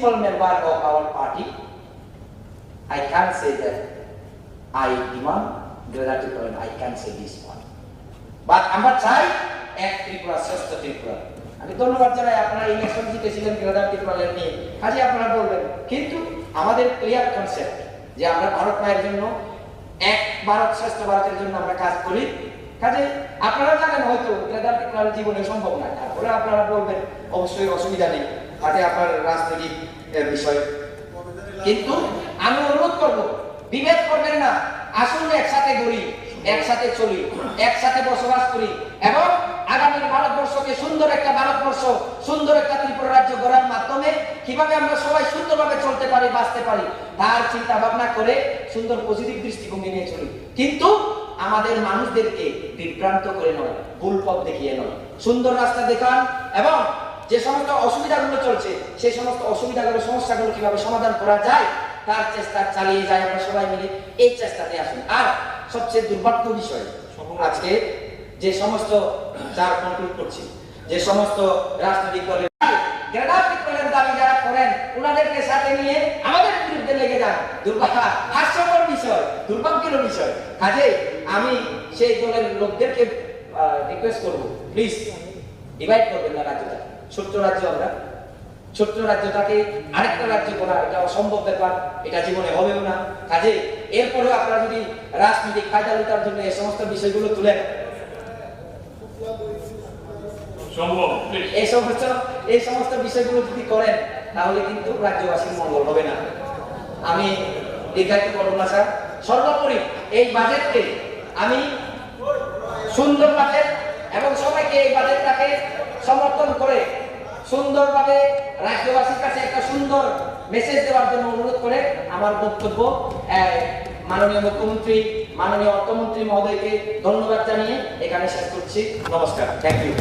single member of our party, I can't say that I demand Greater Tipraland. I can't say this one. But আমরা চাই এক ত্রিপুরা শ্রেষ্ঠ ত্রিপুরা। আমি ধন্যবাদ জানাই আপনারা ইলেকশন জিতেছিলেন গ্রেটার ত্রিপুরাল্যান্ড নিয়ে, কাজে আপনারা বলবেন, কিন্তু আমাদের ক্লিয়ার কনসেপ্ট যে আমরা ভারত মায়ের জন্য, এক ভারত শ্রেষ্ঠ ভারতের জন্য আমরা কাজ করি। কাজে আপনারা জানেন হয়তো গ্রেটার ত্রিপুরাল্যান্ড জীবনে সম্ভব না, তারপরে আপনারা বলবেন অবশ্যই অসুবিধা নেই, তাতে আপনার রাজনৈতিক বিষয়। কিন্তু আমি অনুরোধ করবো, বিভেদ করবেন না, আসুন একসাথে ঘুরি, একসাথে চলি, একসাথে বসবাস করি এবং আগামী ভারতবর্ষকে সুন্দর একটা ভারতবর্ষ, সুন্দর একটা ত্রিপুরা রাজ্য গড়ার মাধ্যমে কিভাবে আমরা সবাই সুন্দরভাবে চলতে পারি, বাঁচতে পারি, তার চিন্তা ভাবনা করে সুন্দর পজিটিভ দৃষ্টিভঙ্গি নিয়ে চলি। কিন্তু আমাদের মানুষদেরকে বিভ্রান্ত করে নয়, ভুল পথ দেখিয়ে নয়, সুন্দর রাস্তা দেখান এবং যে সমস্ত অসুবিধাগুলো চলছে সেই সমস্ত অসুবিধাগুলো, সমস্যাগুলো কিভাবে সমাধান করা যায় তার চেষ্টা চালিয়ে যাই আমরা সবাই মিলে, এই চেষ্টাতে আসুন। আর সবচেয়ে দুর্ভাগ্য বিষয়, আজকে যে সমস্ত যার কন্ট্রোল করছি, যে সমস্ত রাজনৈতিক দলের গ্রেটার ত্রিপুরাল্যান্ড দাবি যারা করেন, ওনাদেরকে সাথে নিয়ে আমাদের বিরুদ্ধে লেগে যান, হাস্যকর বিষয়, দুর্ভাগ্যের বিষয়। কাজে আমি সেই দলের লোকদেরকে রিকোয়েস্ট করবো, প্লিজ ডিভাইড করবেন না রাজ্যটা। ছোট্ট রাজ্য আমরা, ছোট্ট রাজ্যটাকে আরেকটা রাজ্য করা এটা অসম্ভব ব্যাপার, এটা জীবনে হবেও না। কাজে এরপরেও আপনারা যদি রাজনৈতিক ফায়দা লুটার জন্য এই সমস্ত বিষয়গুলো তুলেন, এই সমস্ত বিষয়গুলো যদি করেন, তাহলে কিন্তু রাজ্যবাসীর মঙ্গল হবে না। আমি দীর্ঘায়িত করব না স্যার। সর্বোপরি এই বাজেটকে আমি সুন্দর বাজেট এবং সবাইকে এই বাজেটটাকে সমর্থন করে সুন্দরভাবে রাজ্যবাসীর কাছে একটা সুন্দর মেসেজ দেওয়ার জন্য অনুরোধ করে আমার বক্তব্য মাননীয় মুখ্যমন্ত্রী, মাননীয় অর্থমন্ত্রী মহোদয়কে ধন্যবাদ জানিয়ে এখানে শেষ করছি। নমস্কার, থ্যাংক ইউ।